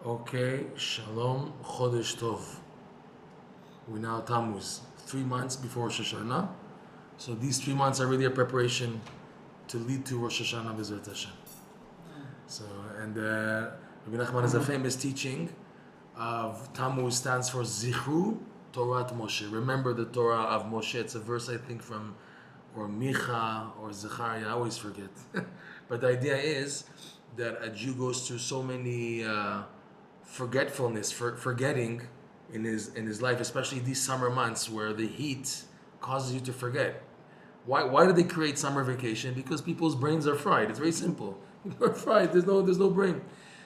Okay, Shalom, Chodesh Tov. We're now Tammuz, 3 months before Rosh Hashanah. So these 3 months are really a preparation to lead to Rosh Hashanah B'ezrat Hashem. So, and Rabbi Nachman is a famous teaching of Tammuz stands for Zichru Torat Moshe. Remember the Torah of Moshe. It's a verse I think from or Micha or Zechariah. I always forget. But the idea is that a Jew goes through so many forgetfulness, forgetting in his life, especially these summer months where the heat causes you to forget. Why do they create summer vacation? Because people's brains are fried. It's very simple. People are fried. There's no brain.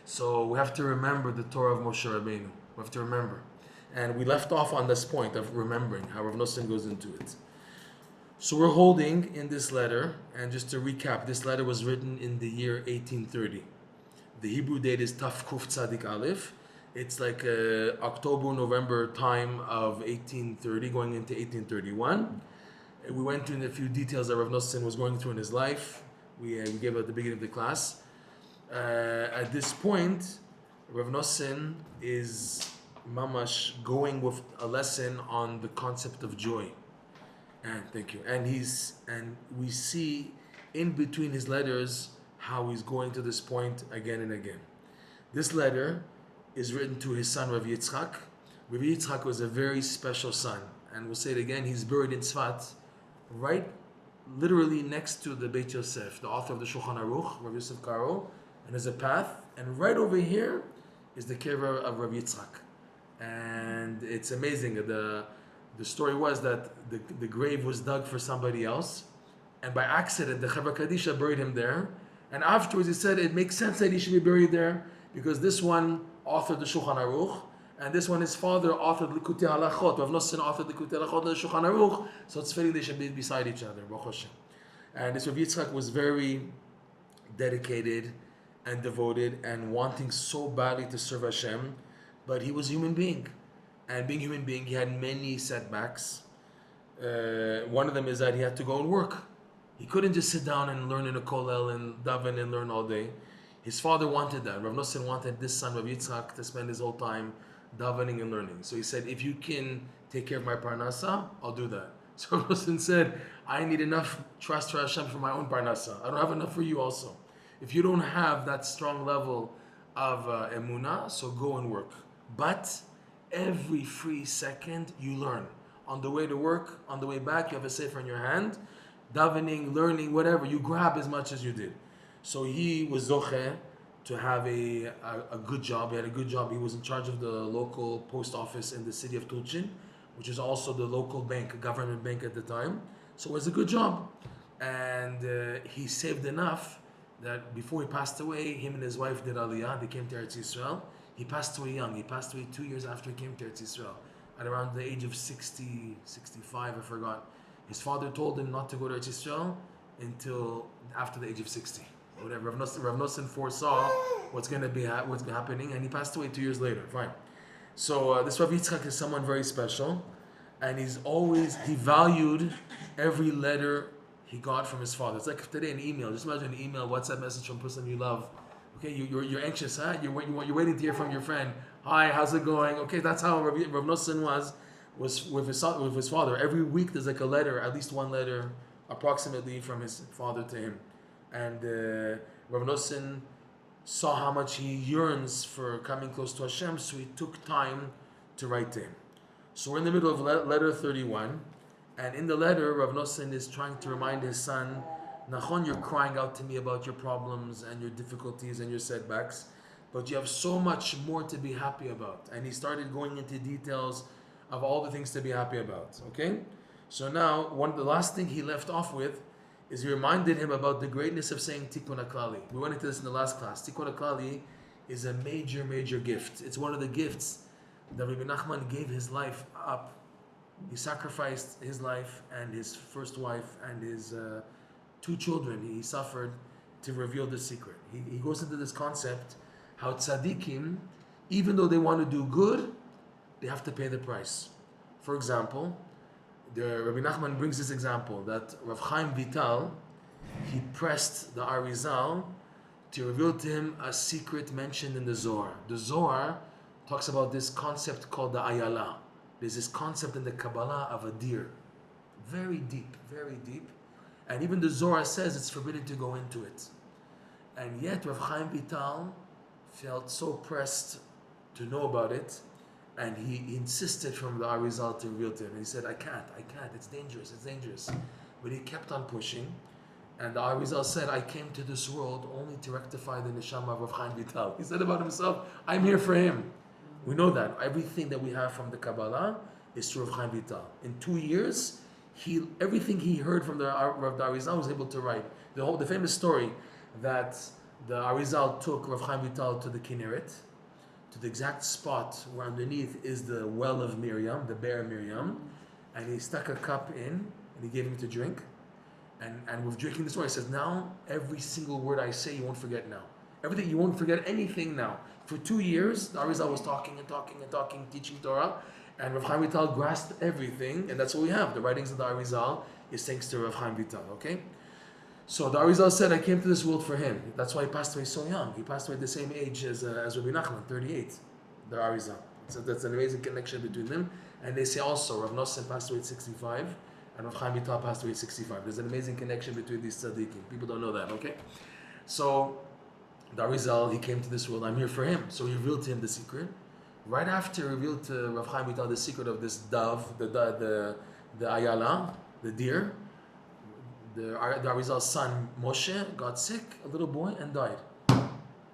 So we have to remember the Torah of Moshe Rabbeinu. We have to remember. And we left off on this point of remembering how Reb Noson goes into it. So we're holding in this letter, and just to recap, this letter was written in the year 1830. The Hebrew date is Taf Kuf Tzadik Aleph. It's like October, November time of 1830, going into 1831. We went into a few details that Reb Noson was going through in his life. We gave at the beginning of the class. At this point, Reb Noson is mamash going with a lesson on the concept of joy. And thank you. And we see in between his letters how he's going to this point again and again. This letter is written to his son Rav Yitzchak. Rav Yitzchak was a very special son, and we'll say it again. He's buried in Tzfat, right, literally next to the Beit Yosef, the author of the Shulchan Aruch, Rav Yosef Karo, and there's a path, and right over here is the kever of Rav Yitzchak, and it's amazing. The story was that the grave was dug for somebody else, and by accident the Chevra Kadisha buried him there. And afterwards he said it makes sense that he should be buried there because this one authored the Shulchan Aruch, and this one his father authored Likutey Halakhot. Rav Noson authored Likutey Halakhot and the Shulchan Aruch, so it's fitting they should be beside each other. Baruch Hashem. And this Rav Yitzchak was very dedicated and devoted and wanting so badly to serve Hashem, but he was a human being. And being a human being, he had many setbacks. One of them is that he had to go and work. He couldn't just sit down and learn in a kollel and daven and learn all day. His father wanted that. Rav Noson wanted this son, Rav Yitzchak, to spend his whole time davening and learning. So he said, if you can take care of my parnasa, I'll do that. So Rav Noson said, I need enough trust for Hashem for my own parnasa. I don't have enough for you also. If you don't have that strong level of emunah, so go and work. But every free second you learn. On the way to work, on the way back, you have a sefer in your hand, davening, learning, whatever. You grab as much as you did. So he was zocheh to have a good job. He had a good job. He was in charge of the local post office in the city of Tulchin, which is also the local bank, government bank at the time. So it was a good job. And he saved enough that before he passed away, him and his wife did Aliyah. They came to Eretz Yisrael. He passed away young. He passed away 2 years after he came to Eretz Yisrael, at around the age of 60, 65, I forgot. His father told him not to go to Eretz Yisrael until after the age of 60. Whatever. Rav Noson foresaw what's going to be what's happening, and he passed away 2 years later. Fine. So this Rav Yitzchak is someone very special, and he valued every letter he got from his father. It's like today an email. Just imagine an email, WhatsApp message from a person you love. Okay, you're anxious, huh? You're waiting to hear from your friend. Hi, how's it going? Okay, that's how Rav Noson was with his father. Every week there's like a letter, at least one letter, approximately from his father to him. And Rav Noson saw how much he yearns for coming close to Hashem, so he took time to write to him. So we're in the middle of letter 31, and in the letter, Rav Noson is trying to remind his son, Nachon, you're crying out to me about your problems and your difficulties and your setbacks, but you have so much more to be happy about. And he started going into details of all the things to be happy about. Okay? So now, the last thing he left off with is he reminded him about the greatness of saying Tikkun HaKlali. We went into this in the last class. Tikkun HaKlali is a major, major gift. It's one of the gifts that Rabbi Nachman gave his life up. He sacrificed his life and his first wife and his 2 children. He suffered to reveal the secret. He goes into this concept how tzaddikim, even though they want to do good, they have to pay the price. For example, Rabbi Nachman brings this example that Rav Chaim Vital, he pressed the Arizal to reveal to him a secret mentioned in the Zohar. The Zohar talks about this concept called the ayala. There's this concept in the Kabbalah of a deer. Very deep, very deep. And even the Zohar says it's forbidden to go into it. And yet Rav Chaim Vital felt so pressed to know about it, and he insisted from the HaEzer to reveal to him. And he said, I can't, it's dangerous. But he kept on pushing. And the HaEzer said, I came to this world only to rectify the neshama of Rav Chaim Vital. He said about himself, I'm here for him. We know that. Everything that we have from the Kabbalah is through Rav Chaim Vital. In 2 years, everything he heard from the HaEzer was able to write. The famous story that the HaEzer took Rav Chaim Vital to the Kinneret, to the exact spot where underneath is the well of Miriam, the bear Miriam, and he stuck a cup in and he gave him to drink. And with drinking the story, he says, now every single word I say you won't forget now. Everything, you won't forget anything now. For 2 years, the HaEzer was talking, teaching Torah, and Rav Chaim Vital grasped everything, and that's what we have. The writings of the HaEzer is thanks to Rav Chaim Vital, okay? So the HaEzer said, I came to this world for him. That's why he passed away so young. He passed away at the same age as Rabbi Nachman, 38, the HaEzer. So that's an amazing connection between them. And they say also, Reb Noson passed away at 65, and Rav Chaim Vital passed away at 65. There's an amazing connection between these tzaddikim. People don't know that, okay? So the HaEzer, he came to this world. I'm here for him. So he revealed to him the secret. Right after he revealed to Rav Chaim Vital the secret of this dove, the ayala, the deer, the HaEzer's son Moshe got sick, a little boy, and died.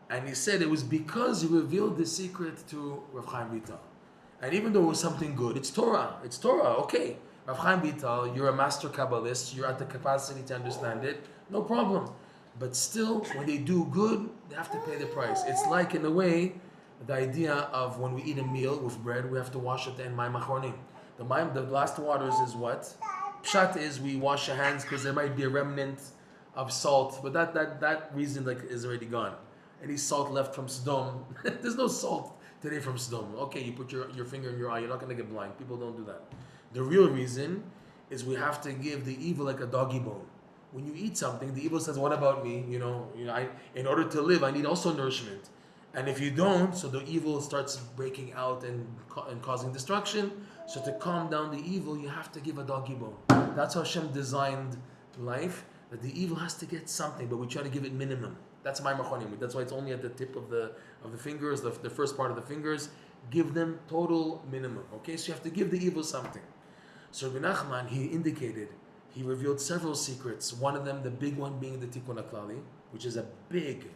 And he said it was because he revealed the secret to Rav Chaim Vital. And even though it was something good, it's Torah, okay. Rav Chaim Vital, you're a master Kabbalist, you're at the capacity to understand it, no problem. But still, when they do good, they have to pay the price. It's like, in a way, the idea of when we eat a meal with bread, we have to wash it in mayim achronim. The last waters is what? Pshat is we wash our hands because there might be a remnant of salt, but that reason is already gone. Any salt left from Sodom, there's no salt today from Sodom. Okay, you put your finger in your eye, you're not going to get blind. People don't do that. The real reason is we have to give the evil like a doggy bone. When you eat something, the evil says, what about me? In order to live, I need also nourishment. And if you don't, so the evil starts breaking out and causing destruction. So to calm down the evil, you have to give a doggy bone. That's how Hashem designed life, that the evil has to get something, but we try to give it minimum. That's my machonim. That's why it's only at the tip of the fingers, the first part of the fingers. Give them total minimum. Okay, so you have to give the evil something. So Rabbi Nachman, he revealed several secrets. One of them, the big one, being the Tikkun HaKlali, which is a big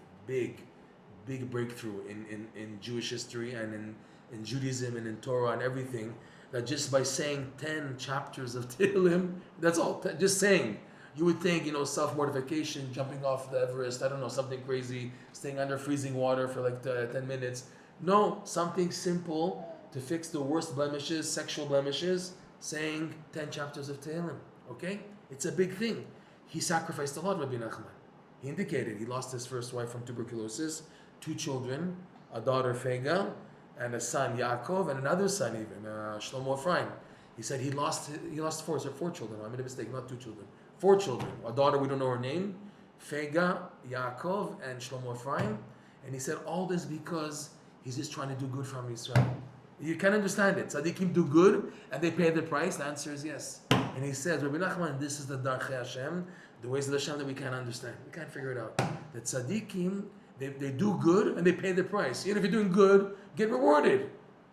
breakthrough in Jewish history and in Judaism and in Torah and everything. That just by saying 10 chapters of Tehillim, that's all. Just saying. You would think, self-mortification, jumping off the Everest, I don't know, something crazy, staying under freezing water for 10 minutes. No, something simple to fix the worst blemishes, sexual blemishes, saying 10 chapters of Tehillim. Okay? It's a big thing. He sacrificed a lot, Rabbi Nachman. He indicated he lost his first wife from tuberculosis, 2 children, a daughter, Fega, and a son, Yaakov, and another son even, Shlomo Ephraim. He said he lost 4 children. I made a mistake, not 2 children. 4 children. A daughter, we don't know her name, Fega, Yaakov, and Shlomo Ephraim. And he said all this because he's just trying to do good from Israel. You can understand it. Tzaddikim do good and they pay the price. The answer is yes. And he says, Rabbi Nachman, this is the Darchei Hashem, the ways of Hashem that we can't understand. We can't figure it out. The tzaddikim, they do good and they pay the price. Even if you're doing good, get rewarded.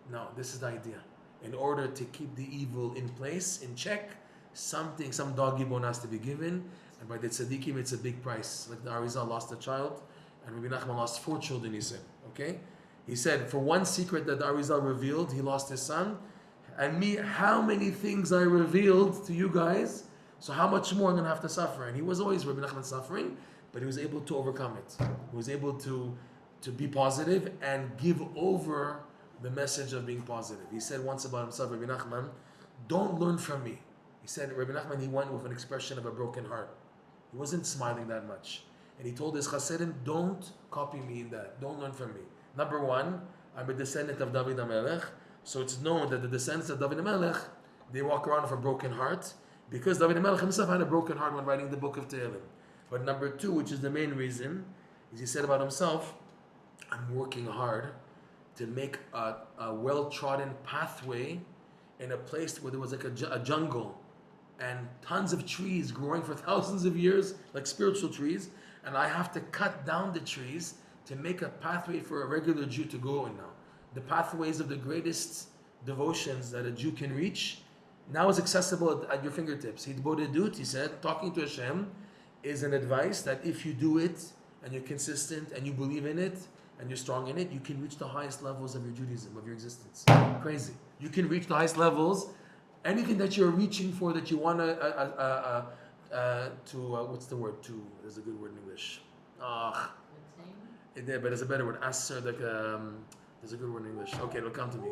No, this is the idea. In order to keep the evil in place, in check, some doggy bone has to be given. And by the tzaddikim, it's a big price. Like the HaEzer lost a child, and Rabbi Nachman lost 4 children, he said. Okay? He said, for one secret that the HaEzer revealed, he lost his son. And me, how many things I revealed to you guys, so how much more I'm going to have to suffer? And he was always, Rabbi Nachman, suffering, but he was able to overcome it. He was able to be positive and give over the message of being positive. He said once about himself, Rabbi Nachman, don't learn from me. He said, Rabbi Nachman, he went with an expression of a broken heart. He wasn't smiling that much. And he told his Chassidim, don't copy me in that. Don't learn from me. Number 1, I'm a descendant of David HaMelech. So it's known that the descendants of David HaMelech, they walk around with a broken heart, because David HaMelech himself had a broken heart when writing the book of Tehillim. But number 2, which is the main reason, As he said about himself, I'm working hard to make a well-trodden pathway in a place where there was like a jungle and tons of trees growing for thousands of years, like spiritual trees, and I have to cut down the trees to make a pathway for a regular Jew to go in now. The pathways of the greatest devotions that a Jew can reach now is accessible at your fingertips. Hidbodedut, he said, talking to Hashem is an advice that if you do it and you're consistent and you believe in it and you're strong in it, you can reach the highest levels of your Judaism, of your existence. Crazy. You can reach the highest levels. Anything that you're reaching for, that you want what's the word? There's a good word in English. But there's a better word. There's a good word in English. Okay, it'll come to me.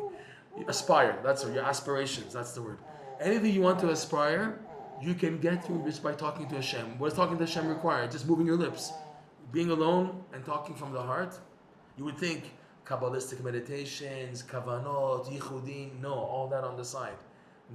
Aspire. That's your aspirations. That's the word. Anything you want to aspire, you can get through just by talking to Hashem. What does talking to Hashem require? Just moving your lips. Being alone and talking from the heart. You would think Kabbalistic meditations, kavanot, yichudim. No, all that on the side.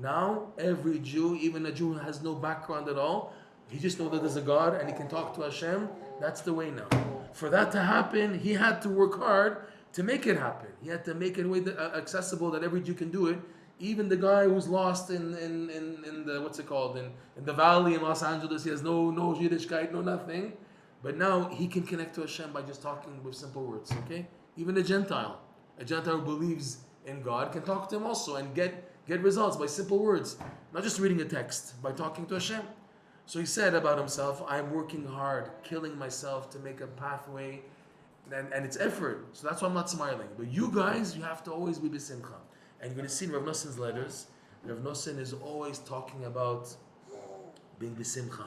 Now, every Jew, even a Jew who has no background at all, he just knows that there's a God and he can talk to Hashem. That's the way now. For that to happen, he had to work hard to make it happen. He had to make it way accessible that every Jew can do it. Even the guy who's lost in the, what's it called, in the valley in Los Angeles, he has no Yiddishkeit, no nothing. But now he can connect to Hashem by just talking with simple words, okay? Even a Gentile who believes in God can talk to him also and get results by simple words, not just reading a text, by talking to Hashem. So he said about himself, I'm working hard, killing myself to make a pathway, and it's effort. So that's why I'm not smiling. But you guys, you have to always be b'simcha. And you're going to see in Reb Noson's letters, Reb Noson is always talking about being b'simcha.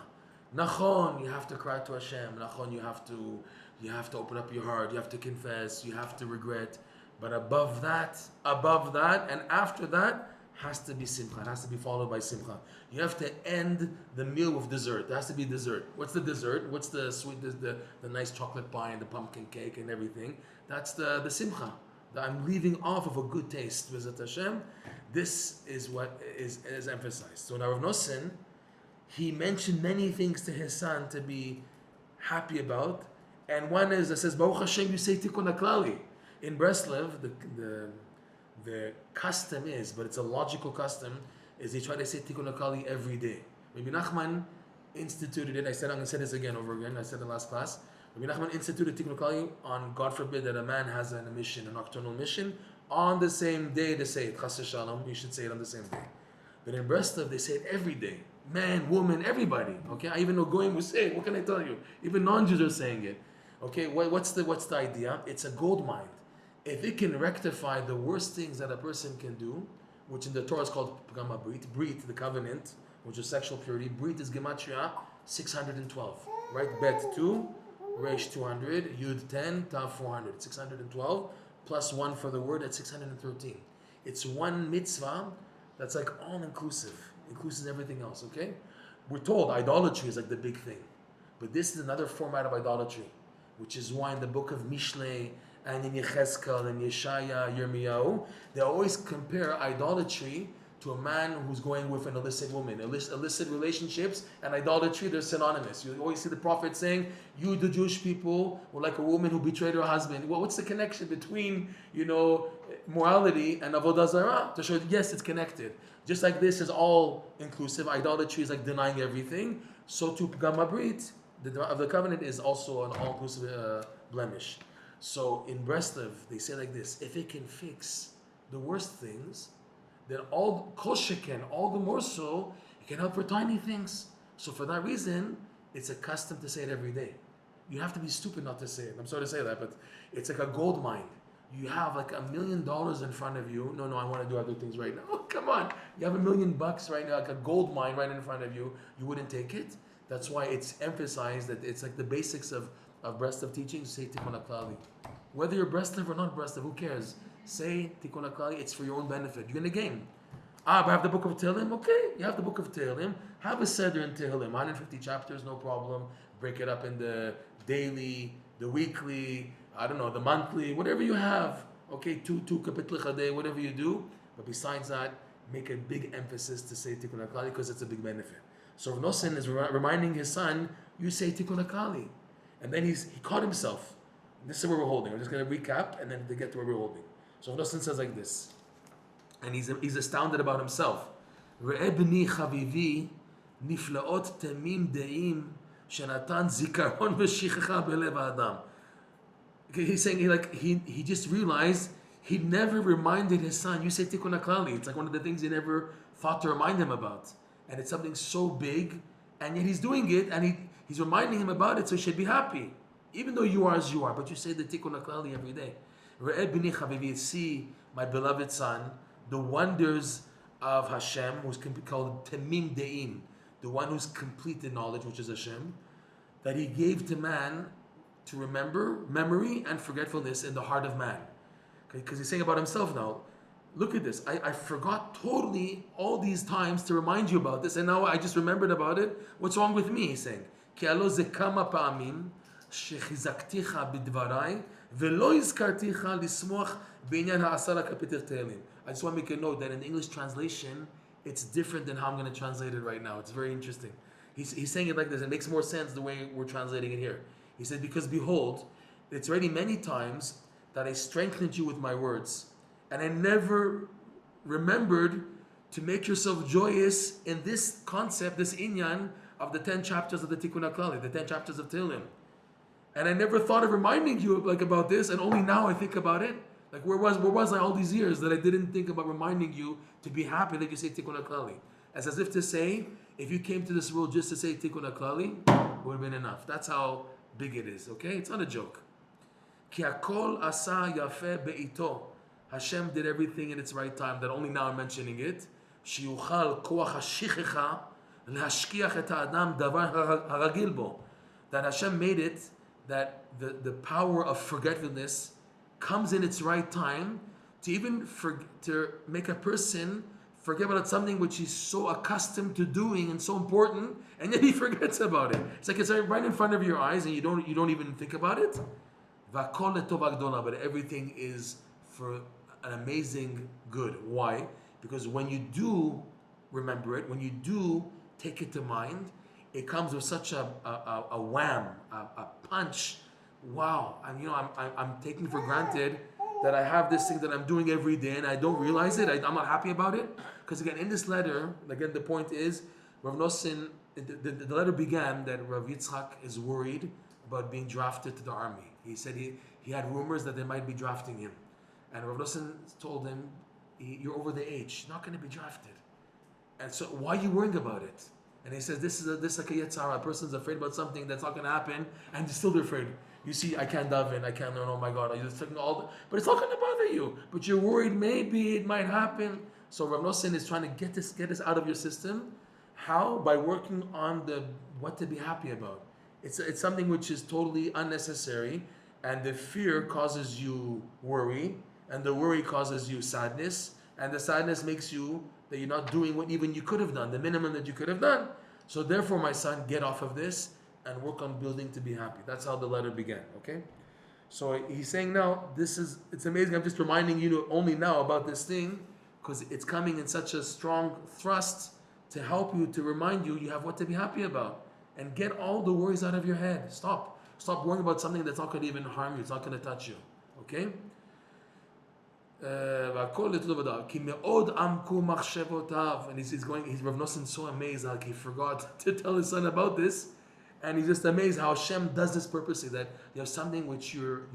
Nachon, you have to cry to Hashem. Nachon, you have to open up your heart. You have to confess. You have to regret. But above that, and after that, has to be simcha. It has to be followed by simcha. You have to end the meal with dessert. There has to be dessert. What's the dessert? What's the sweet, the nice chocolate pie and the pumpkin cake and everything? That's the simcha. I'm leaving off of a good taste. Visit Hashem. This is what is emphasized. So now Reb Noson, he mentioned many things to his son to be happy about. And one is that says, Baruch Hashem, you say Tikkun HaKlali. In Breslov, the custom is, but it's a logical custom, is they try to say Tikkun HaKlali every day. Rabbi Nachman instituted it. I'm going to say this again over again. I said in last class. Rabbi Nachman instituted Tikkun HaKlali on, God forbid, that a man has a mission, a nocturnal mission, on the same day to say it. Chas v'shalom, you should say it on the same day. But in Breslov, they say it every day. Man, woman, everybody. Okay, I even know Goyim will say it. What can I tell you? Even non-Jews are saying it. Okay, what's the idea? It's a gold mine. If it can rectify the worst things that a person can do, which in the Torah is called Pagama Brit, the covenant, which is sexual purity. Brit is Gematria 612. Right? Bet 2, Resh 200, Yud 10, Tav 400. 612 plus 1 for the word, that's 613. It's one mitzvah that's like all-inclusive. Includes everything else, okay? We're told idolatry is like the big thing. But this is another format of idolatry, which is why in the book of Mishlei, and in Yechezkel and Yeshaya, Yirmiyahu, they always compare idolatry to a man who's going with an illicit woman. Illicit relationships and idolatry, they're synonymous. You always see the prophet saying, you, the Jewish people, were like a woman who betrayed her husband. Well, what's the connection between, morality and Avodah Zarah? To show, yes, it's connected. Just like this is all inclusive, idolatry is like denying everything. So too, Pagama Brit, of the covenant, is also an all-inclusive blemish. So in Breslov, they say like this: if it can fix the worst things, then all kol sheken, all the more so, it can help for tiny things. So for that reason, it's a custom to say it every day. You have to be stupid not to say it. I'm sorry to say that, but it's like a gold mine. You have like $1 million in front of you. No, I want to do other things right now. Oh, come on. You have $1 million right now, like a gold mine right in front of you. You wouldn't take it. That's why it's emphasized that it's like the basics of Breslov teaching. Say Tikkun HaKlali. Whether you're Breslov or not Breslov, who cares? Say Tikkun HaKlali. It's for your own benefit. You're in the game. But I have the book of Tehillim. Okay, you have the book of Tehillim. Have a Seder in Tehillim. 150 chapters, no problem. Break it up in the daily, the weekly, the monthly, whatever you have. Okay, two kapitlich a day, whatever you do. But besides that, make a big emphasis to say Tikkun HaKlali because it's a big benefit. So Reb Noson is reminding his son, you say Tikkun HaKlali. And then he caught himself. This is where we're holding. I'm just going to recap and then to get to where we're holding. So Reb Noson says like this, and he's astounded about himself. Re'eh b'ni chavivi niflaot temim de'im shenatan zikaron v'shichecha belev ha'adam. He's saying he just realized he never reminded his son. You say tikkun haklali. It's like one of the things he never thought to remind him about. And it's something so big, and yet he's doing it, and he's reminding him about it, so he should be happy. Even though you are as you are, but you say the tikkun haklali every day. Re'eh b'ni chavivi, see my beloved son, the wonders of Hashem, who's called Temim De'im, the one who's complete in knowledge, which is Hashem, that he gave to man to remember, memory and forgetfulness in the heart of man. Because he's saying about himself now, look at this, I forgot totally all these times to remind you about this, and now I just remembered about it. What's wrong with me? He's saying, Ki alo ze kama pa'amim shechizakticha bidvarai velo izkarticha lismoach b'inyan ha'asara kapitir te'elim. I just want to make a note that in the English translation, it's different than how I'm going to translate it right now. It's very interesting. He's saying it like this. It makes more sense the way we're translating it here. He said, because behold, it's already many times that I strengthened you with my words, and I never remembered to make yourself joyous in this concept, this inyan of the 10 chapters of the Tikkun HaKlali, the 10 chapters of Tehillim. And I never thought of reminding you about this, and only now I think about it. Like where was I all these years that I didn't think about reminding you to be happy that you say Tikkun HaKlali? As if to say, if you came to this world just to say Tikkun HaKlali, it would have been enough. That's how big it is, okay? It's not a joke. Ki hakol asa yafeh be'ito. Hashem did everything in its right time, that only now I'm mentioning it. Shiyuchal koach hashichecha lehashkiach et ha'adam davar haragil bo. That Hashem made it, that the power of forgetfulness comes in its right time to even to make a person forget about something which he's so accustomed to doing and so important, and yet he forgets about it. It's like it's right in front of your eyes, and you don't even think about it. But everything is for an amazing good. Why? Because when you do remember it, when you do take it to mind, it comes with such a wham, a punch. Wow, I'm taking for granted that I have this thing that I'm doing every day, and I don't realize it. I'm not happy about it. Because again, in this letter, again, the point is, Reb Noson, the letter began that Rav Yitzchak is worried about being drafted to the army. He said he had rumors that they might be drafting him. And Reb Noson told him, you're over the age, you're not going to be drafted. And so why are you worrying about it? And he says, this is like a yetzara. A person's afraid about something that's not going to happen, and they're still afraid. You see, I can't daven, I can't learn, oh my God, I just taking but it's not going to bother you. But you're worried, maybe it might happen. So Reb Noson is trying to get this out of your system. How? By working on what to be happy about. It's something which is totally unnecessary, and the fear causes you worry, and the worry causes you sadness, and the sadness makes you that you're not doing what even you could have done, the minimum that you could have done. So therefore, my son, get off of this and work on building to be happy. That's how the letter began, okay? So he's saying now, it's amazing. I'm just reminding you only now about this thing because it's coming in such a strong thrust to help you, to remind you have what to be happy about. And get all the worries out of your head. Stop worrying about something that's not going to even harm you. It's not going to touch you, okay? And Reb Noson so amazed, like he forgot to tell his son about this, and he's just amazed how Hashem does this purposely, that you have something which you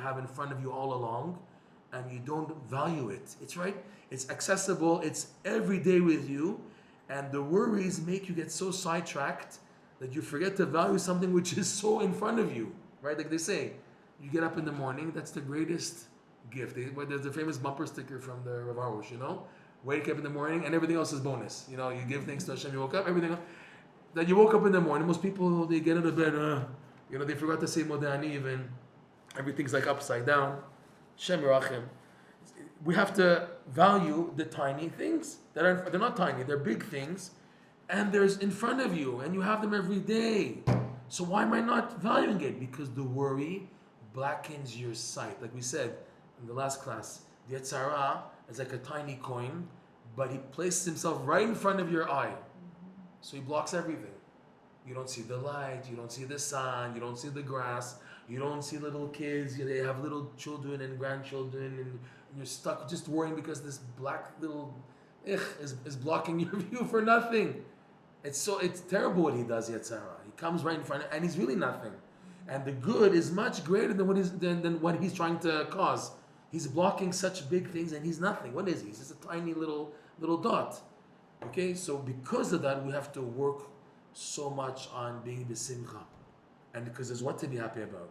have in front of you all along, and you don't value it. It's right, it's accessible, it's every day with you, and the worries make you get so sidetracked that you forget to value something which is so in front of you, right? Like they say, you get up in the morning, that's the greatest gift. There's a famous bumper sticker from the Rav Arush, wake up in the morning and everything else is bonus. You give thanks to Hashem, you woke up, everything else. That you woke up in the morning, most people, they get out of bed, they forgot to say Modani even. Everything's like upside down. Shem Yerachim. We have to value the tiny things. They're not tiny, they're big things. And there's in front of you, and you have them every day. So why am I not valuing it? Because the worry blackens your sight. Like we said in the last class, the Yetzirah is like a tiny coin, but he places himself right in front of your eye. So he blocks everything. You don't see the light, you don't see the sun, you don't see the grass, you don't see little kids, they have little children and grandchildren, and you're stuck just worrying because this black little is blocking your view for nothing. It's terrible what he does, Yetzirah. He comes right in front, and he's really nothing. And the good is much greater than what he's trying to cause. He's blocking such big things, and he's nothing. What is he? He's just a tiny little dot. Okay, so because of that, we have to work so much on being besimcha, and because there's what to be happy about.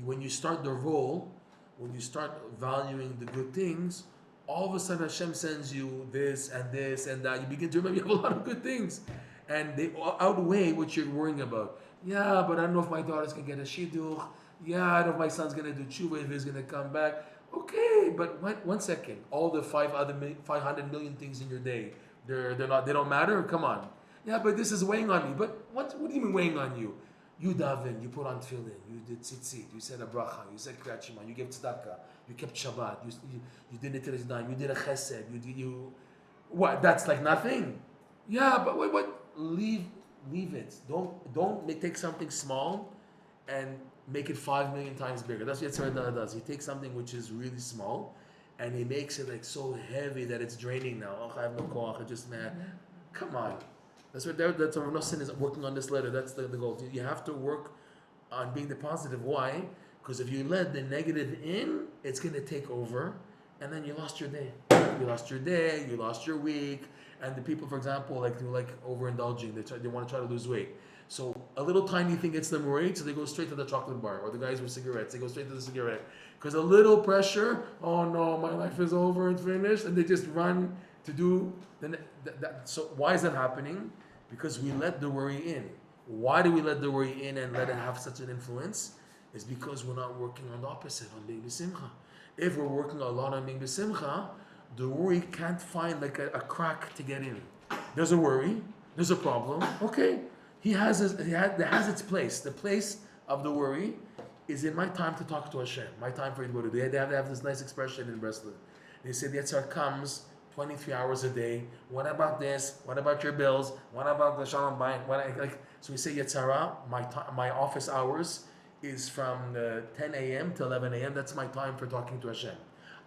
When you start the role, when you start valuing the good things, all of a sudden Hashem sends you this and this and that. You begin to remember you have a lot of good things, and they outweigh what you're worrying about. Yeah, but I don't know if my daughter's gonna get a shidduch. Yeah, I don't know if my son's gonna do tshuva, if he's gonna come back. Okay, but one second. All the 500 million things in your day, they don't matter. Come on. Yeah, but this is weighing on me. But what do you mean weighing on you? You daven, you put on tefillin, you did tzitzit, you said a bracha, you said kriyat shema, you gave tzedakah, you kept Shabbat, you did it Netilas, you did a chesed, what? That's like nothing. Yeah, but what? Leave it. Don't take something small and make it 5 million times bigger. That's what Yetzirah does. He takes something which is really small, and he makes it like so heavy that it's draining now. Oh, I have no koach. I just man, come on. That's what Reb Noson is working on this letter. That's the goal. You have to work on being the positive. Why? Because if you let the negative in, it's going to take over, and then you lost your day. You lost your day. You lost your week. And the people, for example, like overindulging. They want to try to lose weight. So a little tiny thing gets them worried, so they go straight to the chocolate bar. Or the guys with cigarettes, they go straight to the cigarette. Because a little pressure, oh no, my life is over, it's finished, and they just run to do. So why is that happening? Because we let the worry in. Why do we let the worry in and let it have such an influence? It's because we're not working on the opposite, on being besimcha. If we're working a lot on being besimcha, the worry can't find like a crack to get in. There's a worry, there's a problem. Okay, it has its place. The place of the worry is in my time to talk to Hashem. My time for Yibodu. They have this nice expression in Breslov. They say the Yetzirah comes 23 hours a day. What about this? What about your bills? What about the Shalom Bayit? So we say Yetzirah, my office hours is from 10 a.m. to 11 a.m. That's my time for talking to Hashem.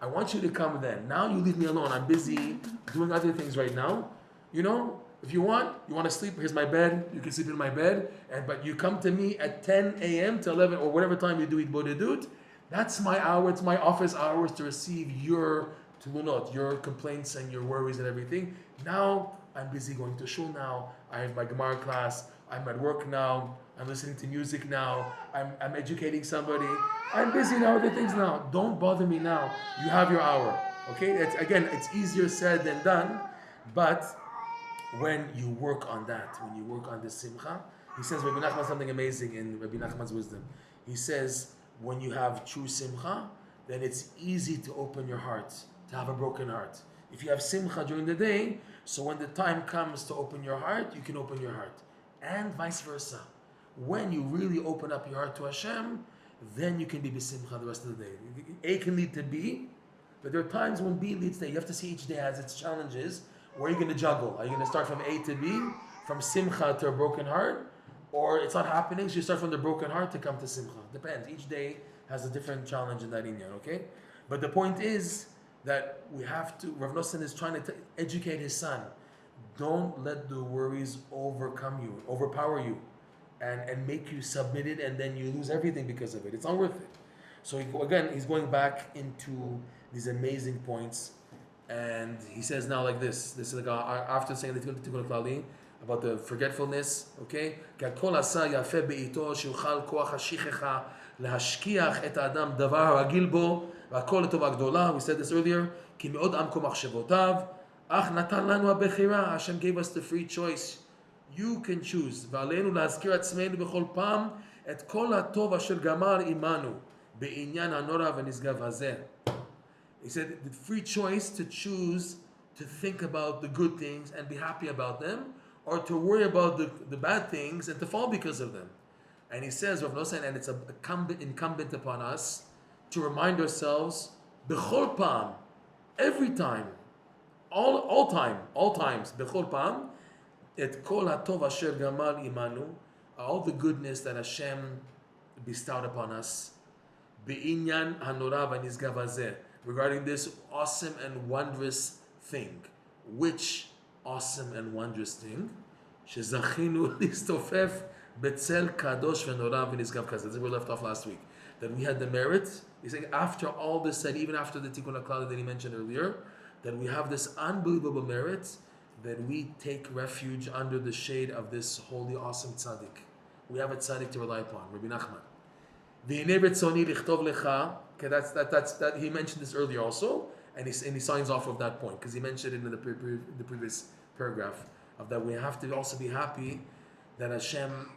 I want you to come then. Now you leave me alone. I'm busy doing other things right now. If you want to sleep, here's my bed. You can sleep in my bed. But you come to me at 10 a.m. to 11 or whatever time you do it bodedut. That's my hour. It's my office hours to receive your tulunot, your complaints and your worries and everything. Now I'm busy going to shul now. I have my Gemara class. I'm at work now. I'm listening to music now. I'm educating somebody. I'm busy now with the things now. Don't bother me now. You have your hour. Okay? It's easier said than done. But when you work on that, when you work on the simcha, he says, Rabbi Nachman, something amazing in Rabbi Nachman's wisdom. He says, when you have true simcha, then it's easy to open your heart, to have a broken heart. If you have simcha during the day, so when the time comes to open your heart, you can open your heart. And vice versa. When you really open up your heart to Hashem, then you can be besimcha the rest of the day. A can lead to B, but there are times when B leads to A. You have to see each day has its challenges. Where are you going to juggle? Are you going to start from A to B, from simcha to a broken heart? Or it's not happening, so you start from the broken heart to come to simcha. Depends. Each day has a different challenge in that inyan, okay? But the point is that we have to, Reb Noson is trying to educate his son. Don't let the worries overpower you, and make you submit it, and then you lose everything because of it. It's not worth it. So he's going back into these amazing points, and he says now like this. This is like after saying the Tikkun Klali about the forgetfulness. Okay, we said this earlier. Hashem gave us the free choice. You can choose. ועלינו להזכיר עצמנו בכל פעם את כל הטוב אשר גמר עמנו בעניין הנורא ונשגב הזה. He said the free choice to choose to think about the good things and be happy about them, or to worry about the bad things and to fall because of them. And he says, Reb Noson, and it's incumbent upon us to remind ourselves, b'chol pam, every time, all times, b'chol pam, et kol hatov asher gamal imanu, all the goodness that Hashem bestowed upon us, be'inyan hanora v'nizgav hazeh, regarding this awesome and wondrous thing. Which awesome and wondrous thing? Shezachinu listofef betzel kadosh v'nora v'nizgav kazeh. This is where we left off last week. That we had the merit. He's saying after all this said, even after the tikkun HaKlal that he mentioned earlier, that we have this unbelievable merit that we take refuge under the shade of this holy, awesome tzaddik. We have a tzaddik to rely upon, Rabbi Nachman. V'hinei retzoni lichtov lecha. Okay, that. He mentioned this earlier also, and he signs off of that point because he mentioned it in the previous paragraph of that we have to also be happy that Hashem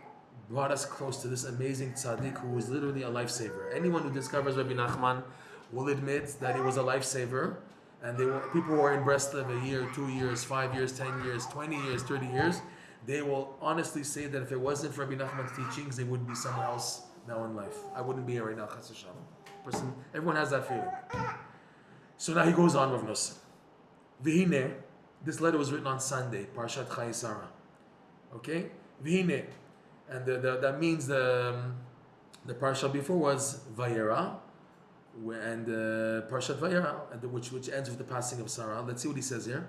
brought us close to this amazing tzaddik who was literally a lifesaver. Anyone who discovers Rabbi Nachman will admit that he was a lifesaver, and people who are in Breslov a year, 2 years, 5 years, 10 years, 20 years, 30 years, they will honestly say that if it wasn't for Rabbi Nachman's teachings, they would be somewhere else now in life. I wouldn't be here right now, chas v'shalom. Everyone has that feeling. So now he goes on, Reb Noson. V'hinei, this letter was written on Sunday, Parshat HaEzer. Okay? V'hinei. And that means the parsha before was Vayera, and Parshat Vayera, which ends with the passing of Sarah. Let's see what he says here.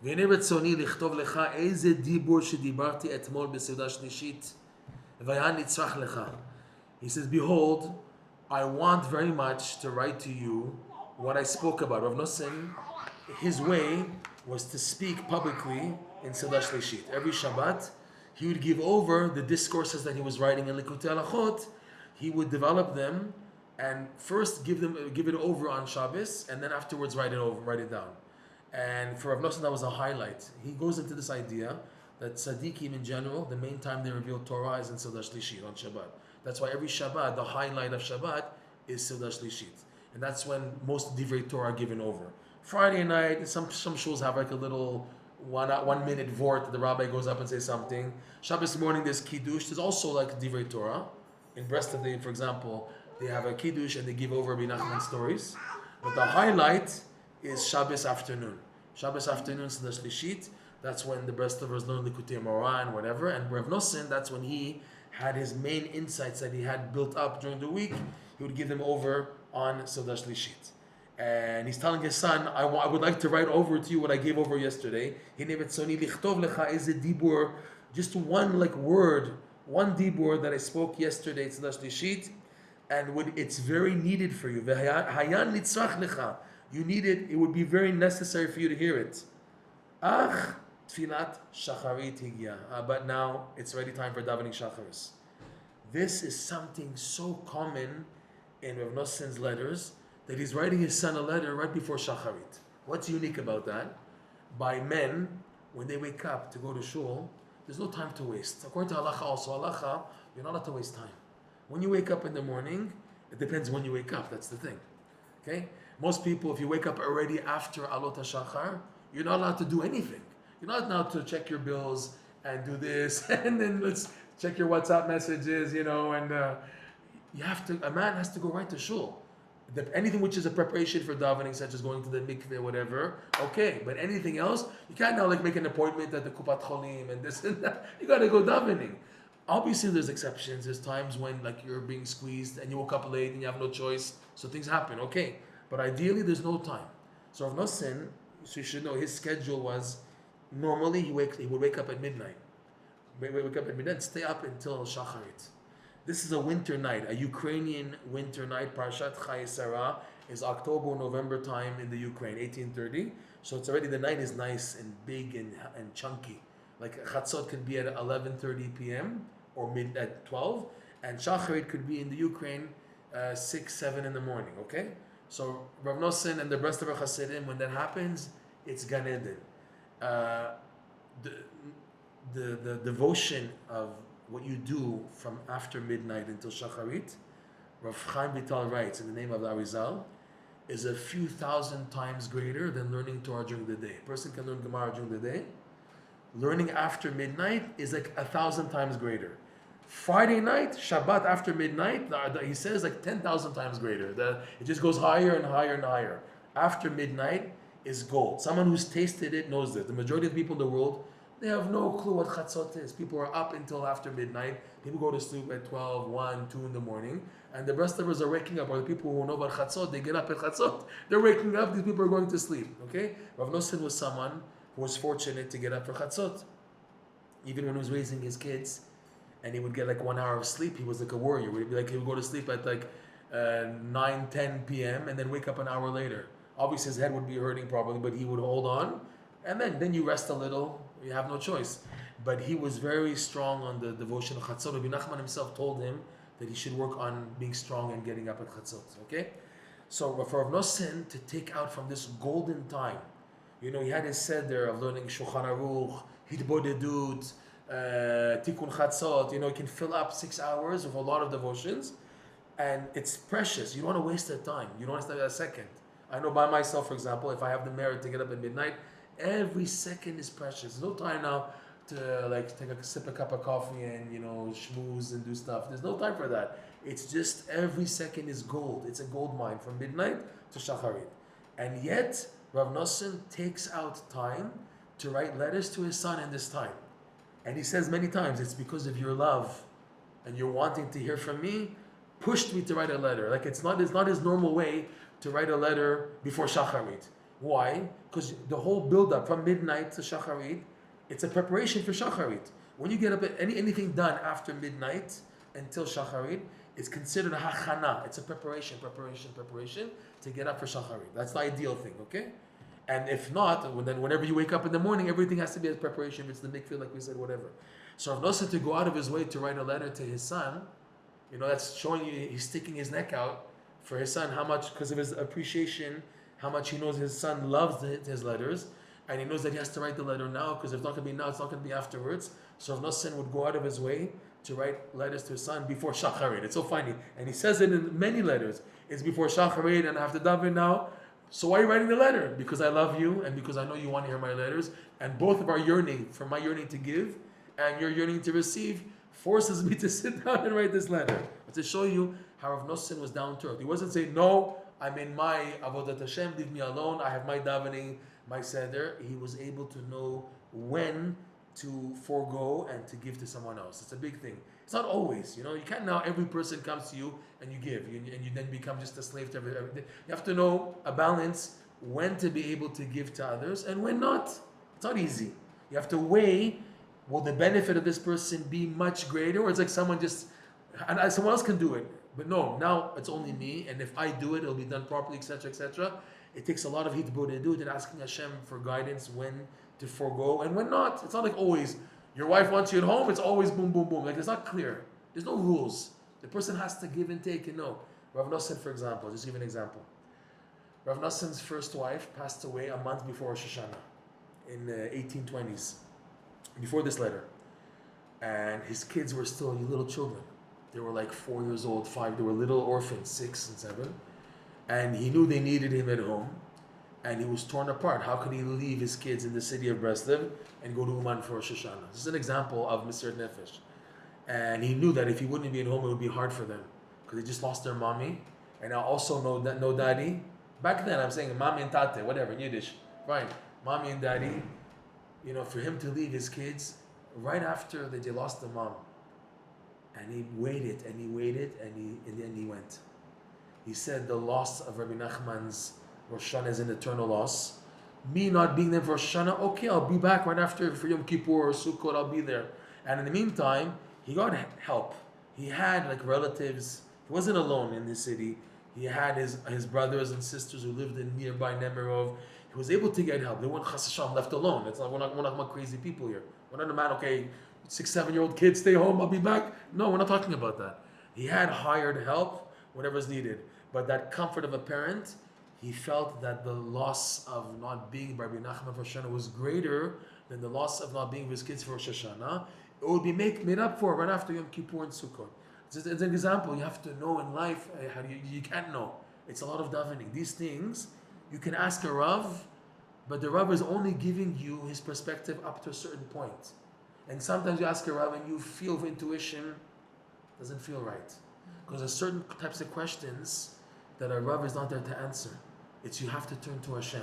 והנה רצוני לכתוב לך איזה דיבור שדיברתי אתמול בסעודה שלישית והיה נצרך לך. He says, behold, I want very much to write to you what I spoke about. Reb Noson, his way was to speak publicly in Seudah Shlishit. Every Shabbat, he would give over the discourses that he was writing in Likutey Halakhot. He would develop them and first give it over on Shabbos, and then afterwards write it down. And for Reb Noson, that was a highlight. He goes into this idea that tzaddikim in general, the main time they reveal Torah is in Seudah Shlishit on Shabbat. That's why every Shabbat, the highlight of Shabbat is Seudah Shlishit. And that's when most divrei Torah are given over. Friday night, some shuls have like a little 1 minute vort, the rabbi goes up and says something. Shabbos morning there's kiddush. There's also like divrei Torah. In Breslov, for example, they have a kiddush and they give over Rabbi Nachman stories. But the highlight is Shabbos afternoon. Shabbos afternoon, Seudah Shlishit. That's when the Breslovers learn Likutey Moharan, whatever. And Reb Noson, that's when he had his main insights that he had built up during the week. He would give them over on Seudah Shlishit. And he's telling his son, I would like to write over to you what I gave over yesterday. Just one word, one dibur that I spoke yesterday, Seudah Shlishit, and it's very needed for you. You need it, it would be very necessary for you to hear it. Tfilat shacharit higia. But now it's already time for davening shacharis. This is something so common in Reb Noson's letters that he's writing his son a letter right before shacharit. What's unique about that? By men, when they wake up to go to shul, there's no time to waste. According to halacha also, you're not allowed to waste time. When you wake up in the morning, it depends when you wake up, that's the thing. Okay? Most people, if you wake up already after Alot HaShachar, you're not allowed to do anything. You're not allowed to check your bills and do this, and then let's check your WhatsApp messages, and a man has to go right to shul. Anything which is a preparation for davening, such as going to the mikveh, whatever, okay. But anything else, you can't now make an appointment at the Kupat Cholim and this and that. You got to go davening. Obviously, there's exceptions. There's times when you're being squeezed and you woke up late and you have no choice, so things happen, okay. But ideally, there's no time. So Reb Noson, so you should know, his schedule was normally he would wake up at midnight. Wake up at midnight, stay up until shacharit. This is a winter night, a Ukrainian winter night. Parshat HaEzer is October, November time in the Ukraine, 1830. So it's already, the night is nice and big and chunky. Like Chatzot could be at 11:30 p.m. or mid at 12, and Shacharit could be in the Ukraine 6, 7 in the morning. Okay, so Reb Noson and the rest of our Hasidim, when that happens, it's Gan Eden. The devotion of what you do from after midnight until Shacharit, Rav Chaim Vital writes in the name of the Arizal, is a few thousand times greater than learning Torah during the day. A person can learn Gemara during the day. Learning after midnight is 1,000 times greater. Friday night, Shabbat after midnight, he says 10,000 times greater. It just goes higher and higher and higher. After midnight is gold. Someone who's tasted it knows that. The majority of the people in the world, They have no clue what chatzot is. People are up until after midnight. People go to sleep at 12, 1, 2 in the morning. And the breslevers are waking up, or the people who know about chatzot, they get up at chatzot. They're waking up, these people are going to sleep. Okay? Reb Noson was someone who was fortunate to get up for chatzot. Even when he was raising his kids, and he would get like 1 hour of sleep, he was like a warrior. He'd be like, he would go to sleep at like 9, 10 p.m. and then wake up an hour later. Obviously his head would be hurting probably, but he would hold on. And then you rest a little, you have no choice. But he was very strong on the devotion of chatzot. Rabbi Nachman himself told him that he should work on being strong and getting up at chatzot. Okay? So for Reb Noson to take out from this golden time, he had his seder of learning Shulchan Aruch, Hitbodedut, Tikkun Chatzot. He can fill up 6 hours of a lot of devotions, and it's precious. You don't want to waste that time. You don't want to waste a second. I know by myself, for example, if I have the merit to get up at midnight, every second is precious. There's no time now to like take a sip a cup of coffee and schmooze and do stuff. There's no time for that. It's just every second is gold. It's a gold mine from midnight to shacharit. And yet Reb Noson takes out time to write letters to his son in this time. And he says many times, it's because of your love and you're wanting to hear from me, pushed me to write a letter. Like it's not his normal way to write a letter before shacharit. Why? Because the whole build-up from midnight to shacharit, it's a preparation for shacharit. When you get up, anything done after midnight until shacharit, it's considered a hachana. It's a preparation to get up for shacharit. That's the ideal thing, okay? And if not, then whenever you wake up in the morning, everything has to be a preparation. If it's the mikveh, like we said, whatever. So Reb Noson to go out of his way to write a letter to his son, that's showing you he's sticking his neck out for his son, how much, because of his appreciation, how much he knows his son loves his letters, and he knows that he has to write the letter now, because if it's not going to be now, it's not going to be afterwards. So Reb Noson would go out of his way to write letters to his son before shacharit. It's so funny. And he says it in many letters. It's before shacharit, and I have to daven now. So why are you writing the letter? Because I love you, and because I know you want to hear my letters. And both of our yearning, from my yearning to give, and your yearning to receive, forces me to sit down and write this letter. But to show you how Reb Noson was down to earth. He wasn't saying, no, I'm in my avodat Hashem, leave me alone, I have my davening, my seder. He was able to know when to forego and to give to someone else. It's a big thing. It's not always, you can't now, every person comes to you and you give, and you then become just a slave to everything. You have to know a balance, when to be able to give to others and when not. It's not easy. You have to weigh, will the benefit of this person be much greater, or it's like someone else can do it. But no, now it's only me, and if I do it, it'll be done properly, etc., etc. It takes a lot of hitbodedut and asking Hashem for guidance when to forego and when not. It's not like always, your wife wants you at home, it's always boom, boom, boom. Like it's not clear. There's no rules. The person has to give and take and know. Reb Noson, for example, just give an example. Reb Noson's first wife passed away a month before Rosh Hashanah in the 1820s, before this letter. And his kids were still little children. They were like 4 years old, 5. They were little orphans, 6 and 7. And he knew they needed him at home. And he was torn apart. How could he leave his kids in the city of Breslev and go to Uman for Rosh Hashanah? This is an example of Mesirat Nefesh. And he knew that if he wouldn't be at home, it would be hard for them. Because they just lost their mommy. And I also know that no daddy. Back then, I'm saying mommy and tate, whatever, in Yiddish. Fine. Mommy and daddy. For him to leave his kids right after they lost the mom. And he waited, and in the end he went. He said the loss of Rabbi Nachman's Rosh Hashanah is an eternal loss. Me not being there for Rosh Hashanah, okay, I'll be back right after for Yom Kippur or Sukkot, I'll be there. And in the meantime, he got help. He had relatives. He wasn't alone in his city. He had his brothers and sisters who lived in nearby Nemirov. He was able to get help. They weren't chas v'shalom left alone. It's not, we're not crazy people here. We're not a man, okay, 6, 7-year-old kids, stay home, I'll be back. No, we're not talking about that. He had hired help, whatever's needed. But that comfort of a parent, he felt that the loss of not being by Rabbi Nachman for Rosh Hashanah was greater than the loss of not being with his kids for Rosh Hashanah. It would be made up for right after Yom Kippur and Sukkot. It's an example. You have to know in life, how you can't know. It's a lot of davening. These things, you can ask a Rav, but the Rav is only giving you his perspective up to a certain point. And sometimes you ask a Rav and you feel of intuition, doesn't feel right. Because there's certain types of questions that a Rav is not there to answer. It's you have to turn to Hashem.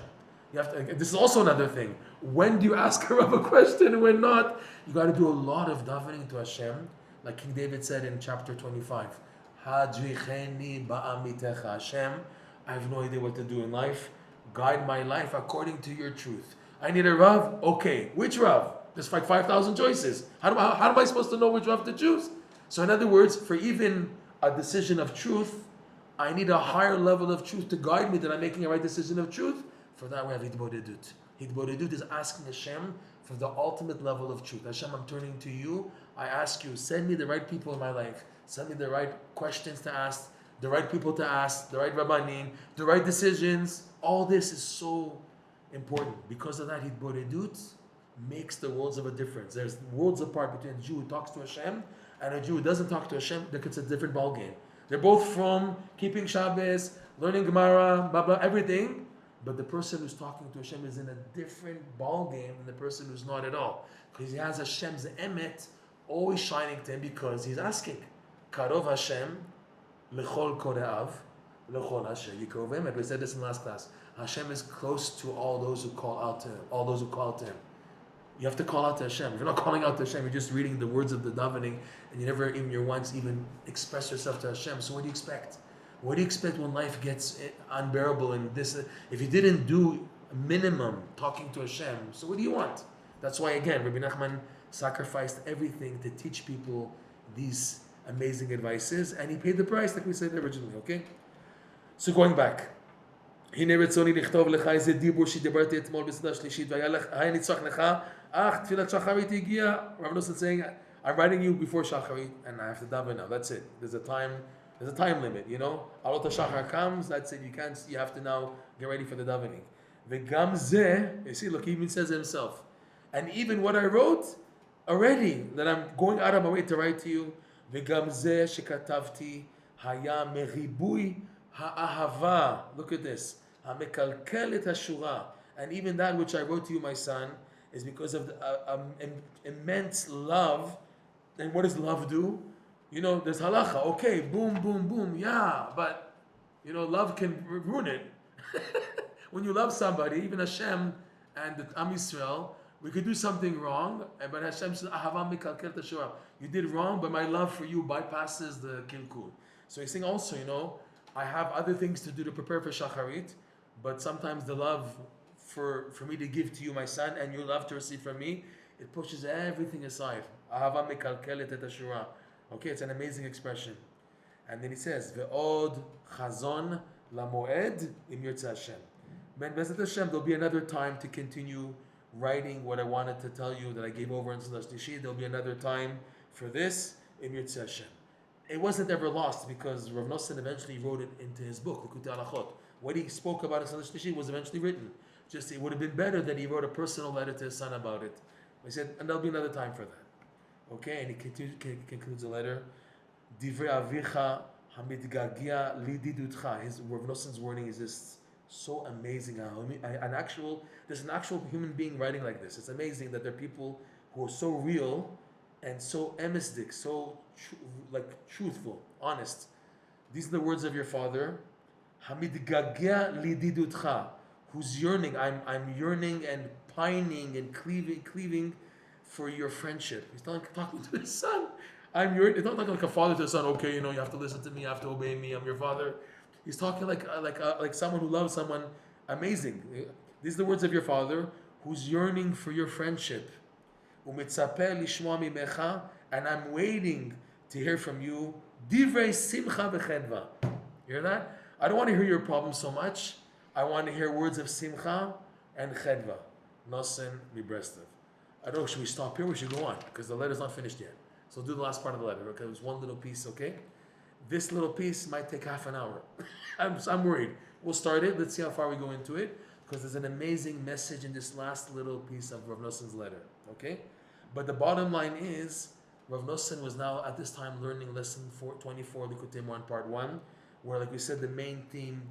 You have to. This is also another thing. When do you ask a Rav a question and when not? You got to do a lot of davening to Hashem, like King David said in chapter 25. Hadricheni ba'amitecha. Hashem, I have no idea what to do in life. Guide my life according to your truth. I need a Rav. Okay, which Rav? There's like 5,000 choices. How am I supposed to know which Rav to choose? So in other words, for even a decision of truth, I need a higher level of truth to guide me that I'm making a right decision of truth. For that we have Hitbodedut. Hitbodedut is asking Hashem for the ultimate level of truth. Hashem, I'm turning to you. I ask you, send me the right people in my life. Send me the right questions to ask, the right people to ask, the right Rabbanim, the right decisions. All this is so important. Because of that, Hitbodedut makes the worlds of a difference. There's worlds apart between a Jew who talks to Hashem and a Jew who doesn't talk to Hashem. It's a different ballgame. They're both from keeping Shabbos, learning Gemara, blah, blah, everything. But the person who's talking to Hashem is in a different ballgame than the person who's not at all. Because he has Hashem's emet always shining to him because he's asking. Karov Hashem, lechol kore'av, lechol Hashem yikrovim. And we said this in last class. Hashem is close to all those who call out to him. All those who call out to him. You have to call out to Hashem. If you're not calling out to Hashem, you're just reading the words of the davening, and you never once even express yourself to Hashem. So what do you expect? What do you expect when life gets unbearable and this? If you didn't do minimum talking to Hashem, so what do you want? That's why again, Rabbi Nachman sacrificed everything to teach people these amazing advices, and he paid the price, like we said originally. Okay. So going back. הנה רצוני לכתוב לך איזה דיבור שדיברתי אתמול בסעודה שלישית והיה נצרך לך אך תפילת שחרית הגיעה. Reb Noson saying, I'm writing you before shacharit and I have to daven now. That's it. There's a time limit, you know. Alot HaShachar comes, that's it. You have to now get ready for the davening. וגם זה, you see, look, he even says it himself. And even what I wrote already, that I'm going out of my way to write to you, וגם זה שכתבתי היה מריבוי האהבה. Look at this. המקלקל את השורה. And even that which I wrote to you, my son, is because of the immense love. And what does love do? You know, there's halacha. Okay, boom, boom, boom. Yeah, but, you know, love can ruin it. When you love somebody, even Hashem and the Am Yisrael, we could do something wrong, but Hashem says, ahava mikalkel tashura. You did wrong, but my love for you bypasses the kilkul. So he's saying also, you know, I have other things to do to prepare for shacharit, but sometimes the love for me to give to you, my son, and your love to receive from me, it pushes everything aside. Ahava mikalkelet et hashura. Okay, it's an amazing expression. And then he says, ve'od chazon lamoed im yirtzeh Hashem. Ben Bezat Hashem, there'll be another time to continue writing what I wanted to tell you that I gave over in Sudash Tishi. There'll be another time for this im yirtzeh Hashem. It wasn't ever lost because Reb Noson eventually wrote it into his book, Likutey Halakhot. What he spoke about in Sudash Tishi was eventually written. Just it would have been better that he wrote a personal letter to his son about it. He said, and there'll be another time for that. Okay, and he concludes the letter. Divrei avicha hamidgagia lididutcha. His Reb Noson's wording is just so amazing. There's an actual human being writing like this. It's amazing that there are people who are so real and so emistic, so truthful, honest. These are the words of your father. Hamidgagia lididutcha. Who's yearning? I'm yearning and pining and cleaving for your friendship. He's talking to his son. I'm yearning. It's not like a father to a son. Okay, you know, you have to listen to me. You have to obey me. I'm your father. He's talking like someone who loves someone amazing. These are the words of your father, who's yearning for your friendship. Umitzapeh lishmoa mimecha, and I'm waiting to hear from you. Divrei simcha v'chedva. Hear that? I don't want to hear your problems so much. I want to hear words of simcha and chedva. Noson mi breslov. I don't know, should we stop here? We should go on, because the letter's not finished yet. So do the last part of the letter, okay? It was one little piece, okay? This little piece might take half an hour. I'm worried. We'll start it. Let's see how far we go into it, because there's an amazing message in this last little piece of Reb Noson's letter, okay? But the bottom line is, Reb Noson was now at this time learning lesson 24, Likutey Moharan part 1, where, like we said, the main theme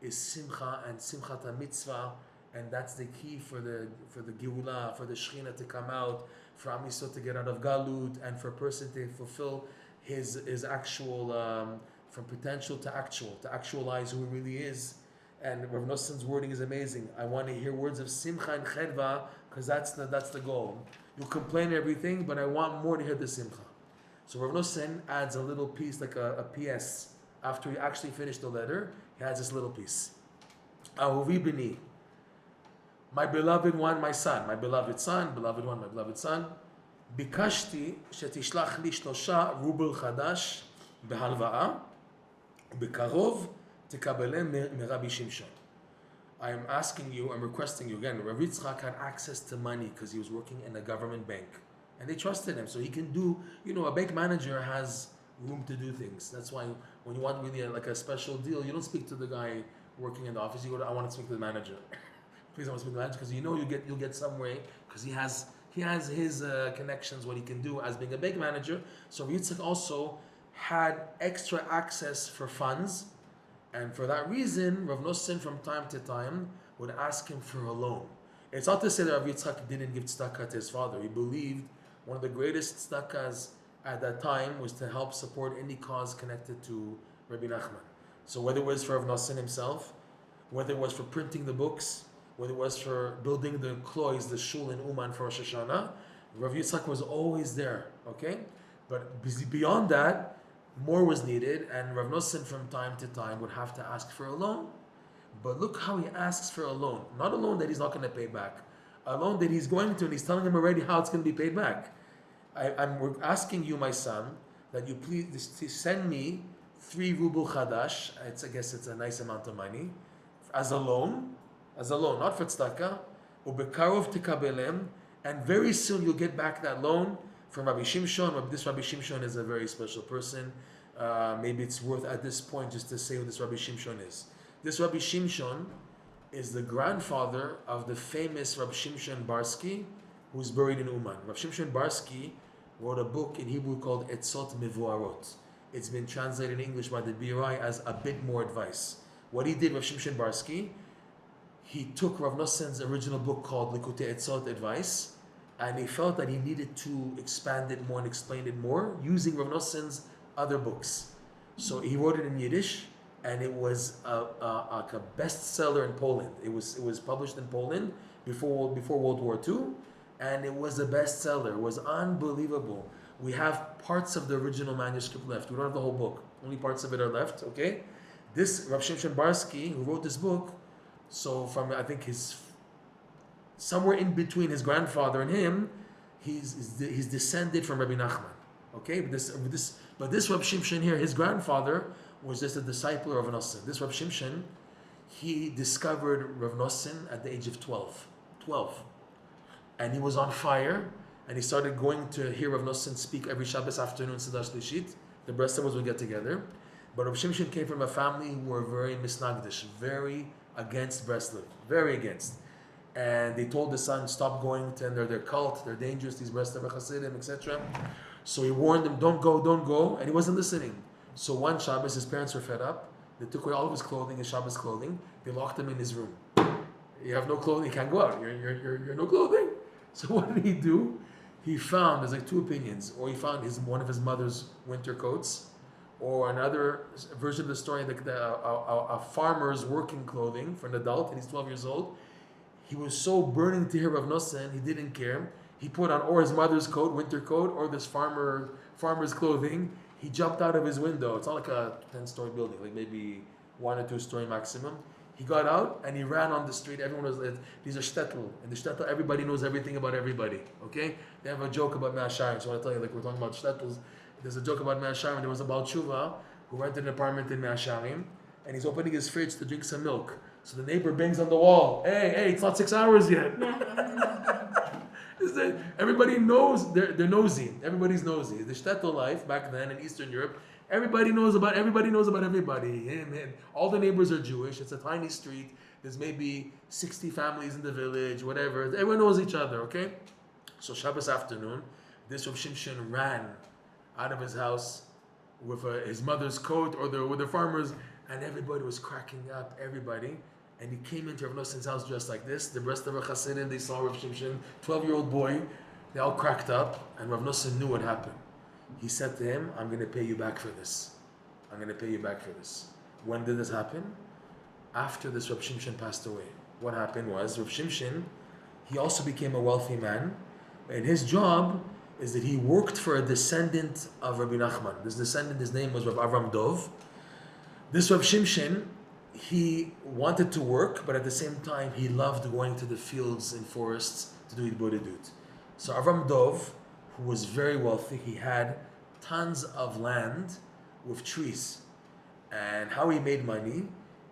is simcha and simchat mitzvah, and that's the key for the Geula, for the Shechina to come out, for Am Yisrael to get out of Galut, and for a person to fulfill his actual, from potential to actual, to actualize who he really is. And Reb Noson's wording is amazing. I want to hear words of simcha and chedva, because that's the goal. You complain everything, but I want more to hear the simcha. So Reb Noson adds a little piece, like a PS. After he actually finished the letter, he adds this little piece. Ahuvi b'ni, my beloved one, my son, my beloved son, beloved one, my beloved son. ביקשתי שתשלח לי 3 רובל חדש בהלוואה, בקרוב תקבלם מרבי שמשון. I'm asking you, I'm requesting you again. Rav Yitzchak had access to money because he was working in a government bank, and they trusted him, so he can do. A bank manager has room to do things. That's why when you want really like a special deal, you don't speak to the guy working in the office. You go to, I want to speak to the manager. Please, I want to speak to the manager, because you'll get some way, because he has his connections, what he can do as being a bank manager. So Yitzchak also had extra access for funds, and for that reason, Rav Noson from time to time would ask him for a loan. It's not to say that Rav Yitzchak didn't give tzedakah to his father. He believed one of the greatest tzedakahs at that time was to help support any cause connected to Rabbi Nachman. So whether it was for Rav Noson himself, whether it was for printing the books, whether it was for building the klois, the shul in Uman for Rosh Hashanah, Rav Yitzchak was always there, okay? But beyond that, more was needed, and Rav Noson from time to time would have to ask for a loan. But look how he asks for a loan. Not a loan that he's not going to pay back. A loan that he's going to, and he's telling him already how it's going to be paid back. I'm asking you, my son, that you please send me 3 ruble chadash. I guess it's a nice amount of money. As a loan, not for tzedakah. Ubekarov tikabelem, and very soon you'll get back that loan from Rabbi Shimshon. This Rabbi Shimshon is a very special person. Maybe it's worth at this point just to say who this Rabbi Shimshon is. This Rabbi Shimshon is the grandfather of the famous Reb Shimshon Barsky, who's buried in Uman. Reb Shimshon Barsky wrote a book in Hebrew called Etzot Mevuarot. It's been translated in English by the BRI as A Bit More Advice. What he did, Reb Shimshon Barsky, he took Rav Noson's original book called Likutey Etzot Advice, and he felt that he needed to expand it more and explain it more using Rav Noson's other books. So he wrote it in Yiddish, and it was a bestseller in Poland. It was published in Poland before World War II, and it was a bestseller. It was unbelievable. We have parts of the original manuscript left. We don't have the whole book. Only parts of it are left, okay? This Reb Shimshon Barsky, who wrote this book, so from, I think, somewhere in between his grandfather and him, he's descended from Rabbi Nachman. Okay, but this Reb Shimshon here, his grandfather was just a disciple of Rav Noson. This Reb Shimshon, he discovered Rav Noson at the age of 12, and he was on fire, and he started going to hear Rav Noson speak every Shabbos afternoon, Sadash Lishit. The Breslovs would get together, but Reb Shimshon came from a family who were very misnagdish, very against Breslov, very against. And they told the son, stop going to their cult, they're dangerous, these Breslov Hasidim, etc. So he warned them, don't go, and he wasn't listening. So one Shabbos, his parents were fed up. They took away all of his clothing, his Shabbos clothing. They locked him in his room. You have no clothing, you can't go out. You're no clothing. So what did he do? He found, there's like 2 opinions, or he found one of his mother's winter coats, or another version of the story, a farmer's working clothing for an adult, and he's 12 years old. He was so burning to hear Rav Noson, he didn't care. He put on or his mother's coat, winter coat, or this farmer's clothing. He jumped out of his window. It's not like a 10-story building, like maybe 1 or 2-story maximum. He got out and he ran on the street. Everyone was like, these are shtetl. In the shtetl, everybody knows everything about everybody. Okay? They have a joke about Mea Sharim. So I want to tell you, like we're talking about shtetls. There's a joke about Mea Sharim. There was a Baal Tshuva who rented an apartment in Mea Sharim, and he's opening his fridge to drink some milk. So the neighbor bangs on the wall. Hey, it's not 6 hours yet. Everybody knows, they're nosy. Everybody's nosy. The shtetl life back then in Eastern Europe, everybody knows about everybody. And all the neighbors are Jewish. It's a tiny street. There's maybe 60 families in the village, whatever. Everyone knows each other, okay? So Shabbos afternoon, this Reb Shimshon ran out of his house with his mother's coat with the farmer's, and everybody was cracking up, everybody. And he came into Rav Noson's house dressed like this. The rest of the Hasidim, they saw Reb Shimshon, 12-year-old boy. They all cracked up, and Rav Noson knew what happened. He said to him, I'm going to pay you back for this. When did this happen? after this Reb Shimshon passed away. What happened was Reb Shimshon, he also became a wealthy man, and his job is that he worked for a descendant of Rabbi Nachman. This descendant, his name was Reb Avram Dov. This Reb Shimshon, he wanted to work, but at the same time, he loved going to the fields and forests to do Idbodedut. So Avram Dov, who was very wealthy, he had tons of land with trees. And how he made money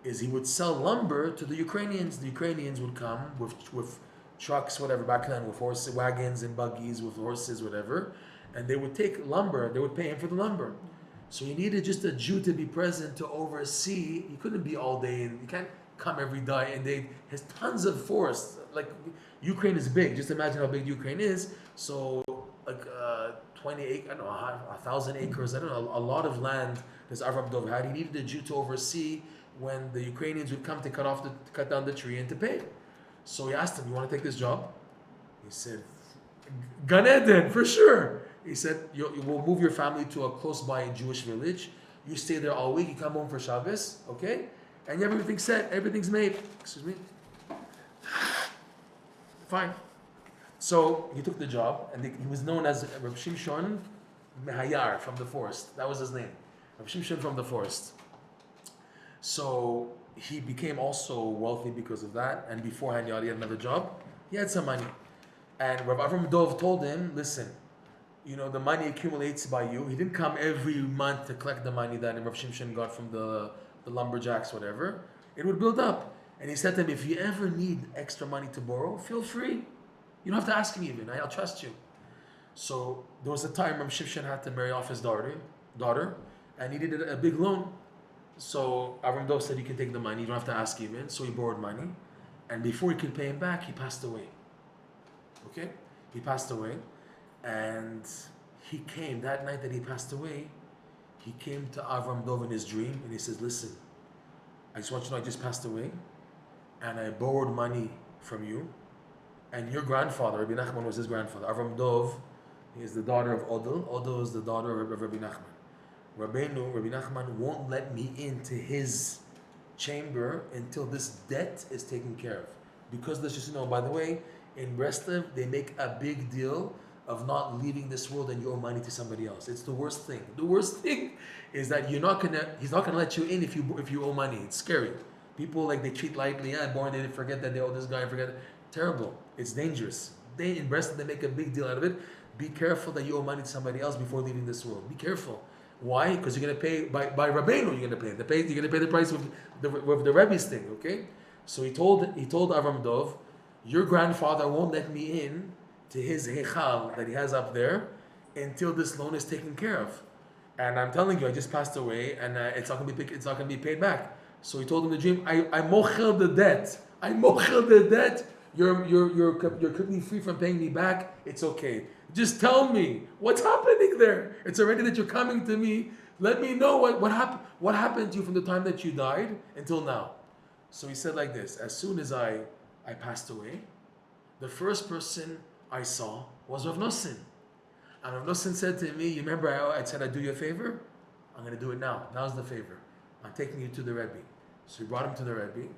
is he would sell lumber to the Ukrainians. The Ukrainians would come with trucks, whatever, back then with horse wagons and buggies with horses, whatever, and they would take lumber, they would pay him for the lumber. So he needed just a Jew to be present to oversee. He couldn't be all day, and you can't come every day, and they has tons of forests. Like, Ukraine is big, just imagine how big Ukraine is. So like 20 acres, I don't know, 1,000 acres, I don't know, a lot of land this Avram Dov had. He needed a Jew to oversee when the Ukrainians would come to cut down the tree and to pay. So he asked him, "You want to take this job?" He said, "Gan Eden, for sure." He said, "We'll move your family to a close by Jewish village. You stay there all week. You come home for Shabbos, okay? And everything's set. Everything's made." Excuse me. Fine. So he took the job, and he was known as Reb Shimshon Mehayar, from the forest. That was his name, Reb Shimshon from the forest. So he became also wealthy because of that, and beforehand he had another job. He had some money, and Rav Avram Dov told him, "Listen, the money accumulates by you." He didn't come every month to collect the money that Rav Shimshon got from the lumberjacks, whatever. It would build up, and he said to him, "If you ever need extra money to borrow, feel free. You don't have to ask me even. I'll trust you." So there was a time Rav Shimshon had to marry off his daughter, and he needed a big loan. So Avram Dov said, "You can take the money. You don't have to ask even." So he borrowed money, and before he could pay him back, he passed away. Okay, he passed away, and he came that night that he passed away. He came to Avram Dov in his dream, and he says, "Listen, I just want you to know I just passed away, and I borrowed money from you, and your grandfather, Rabbi Nachman, was his grandfather. Avram Dov, he is the daughter of Odel. Odel is the daughter of Rabbi Nachman. Rabbi Nachman won't let me into his chamber until this debt is taken care of." Because let's just by the way, in Breslov, they make a big deal of not leaving this world and you owe money to somebody else. It's the worst thing. The worst thing is that he's not gonna let you in if you owe money. It's scary. People they treat lightly, born, they forget that they owe this guy, terrible. It's dangerous. In Breslov, they make a big deal out of it. Be careful that you owe money to somebody else before leaving this world. Be careful. Why? Because you're going to pay by Rabbeinu. You're going to pay. You're going to pay the price with the Rebbe's thing. Okay. So he told Avram Dov, "Your grandfather won't let me in to his heichal that he has up there until this loan is taken care of. And I'm telling you, I just passed away, and it's not going to be paid back." So he told him the dream. I mochel the debt. I mochel the debt. You're completely free from paying me back. It's okay. Just tell me what's happening there. It's already that you're coming to me. Let me know what happened. What happened to you from the time that you died until now. So he said like this: as soon as I passed away, the first person I saw was Reb Noson. And Reb Noson said to me, "You remember I said I'd do you a favor? I'm going to do it now. Now's the favor. I'm taking you to the Rebbe." So he brought him to the Rebbe.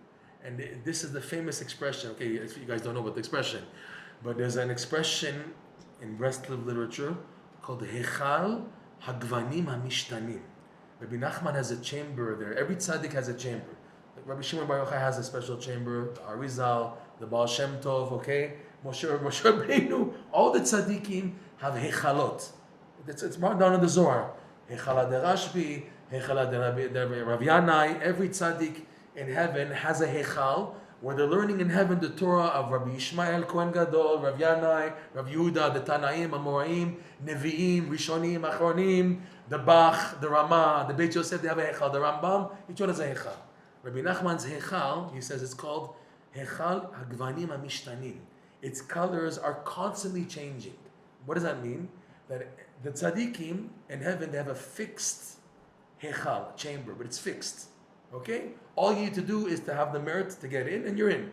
And this is the famous expression. Okay, you guys don't know about the expression, but there's an expression in Breslov literature called Hechal Hagvanim HaMishtanim. Rabbi Nachman has a chamber there. Every tzaddik has a chamber. Like Rabbi Shimon Bar Yochai has a special chamber. Arizal, the Baal Shem Tov, okay, Moshe Rabbeinu. All the tzaddikim have hechalot. It's marked down in the Zohar. Hechala de Rashbi, Hechala de Rav Yanai. Every tzaddik in heaven has a hechal where they're learning in heaven the Torah of Rabbi Ishmael, Kohen Gadol, Rav Yanai, Rav Yehuda, the Tanaim, Amoraim, Nevi'im, Rishonim, Achronim, the Bach, the Ramah, the Beit Yosef, they have a hechal. The Rambam, each one has a hechal. Rabbi Nachman's hechal, he says it's called Hechal Hagvanim HaMishtanim. Its colors are constantly changing. What does that mean? That the tzaddikim in heaven, they have a fixed hechal, chamber, but it's fixed. Okay? All you need to do is to have the merit to get in, and you're in.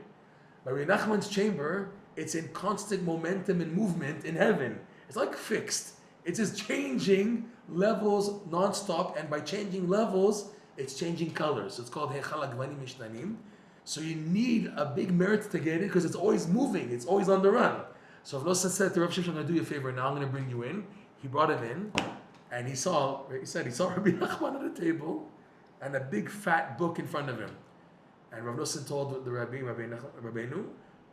But Rabbi Nachman's chamber, it's in constant momentum and movement in heaven. It's like fixed. It's just changing levels non-stop, and by changing levels, it's changing colors. So it's called Heichal Agvanim Mishtanim. So you need a big merit to get it because it's always moving. It's always on the run. So Reb Noson said to Reb Shimshon, I'm going to do you a favor now. I'm going to bring you in. He brought him in, and he saw Rabbi Nachman at the table, and a big fat book in front of him. And Reb Noson told the Rabbeinu,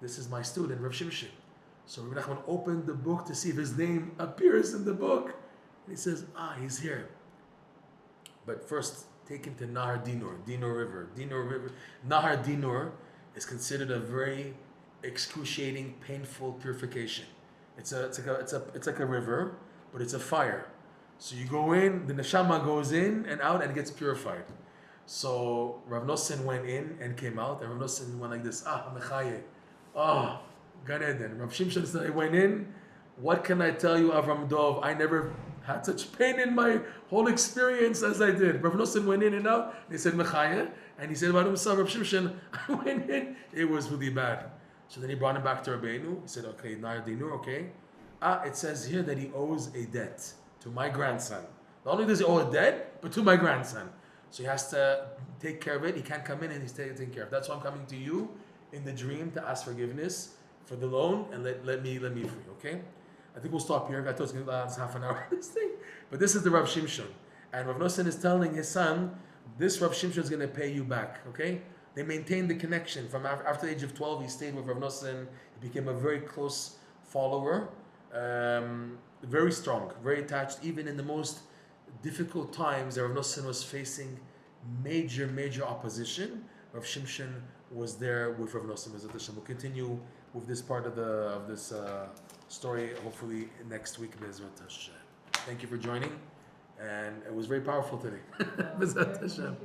this is my student, Reb Shimshon. So Rabbi Nachman opened the book to see if his name appears in the book. And he says, he's here. But first, take him to Nahar Dinur River. Nahar Dinur is considered a very excruciating, painful purification. It's like a river, but it's a fire. So you go in, the neshama goes in and out and gets purified. So Rav Noson went in and came out, and Rav Noson went like this, Mechaye, Gan Eden. Rav Shimshon said, I went in, what can I tell you, Avram Dov? I never had such pain in my whole experience as I did. Rav Noson went in and out, and he said, Mechaye, and he said about himself, Rav Shimshon, I went in, it was really bad. So then he brought him back to Rabbeinu. He said, okay, Nahar Dinur, okay. It says here that he owes a debt to my grandson. Not only does he owe a debt, but to my grandson. So he has to take care of it. He can't come in and he's taking care of it. That's why I'm coming to you in the dream to ask forgiveness for the loan and let me free, okay? I think we'll stop here. I thought it was going to last half an hour, this thing. But this is the Rav Shimshon. And Rav Noson is telling his son, this Rav Shimshon is going to pay you back, okay? They maintained the connection. From after the age of 12, he stayed with Rav Noson. He became a very close follower. Very strong, very attached. Even in the most difficult times, Rav Noson was facing major opposition. Rav Shimshon was there with Rav Noson. We'll continue with this part of this story, hopefully next week. Thank you for joining, and it was very powerful today. Bezat Hashem.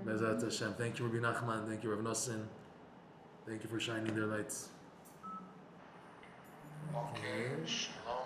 Bezat Hashem. Thank you, Rabbi Nachman. Thank you, Rav Noson. Thank you for shining their lights. Okay. Shalom.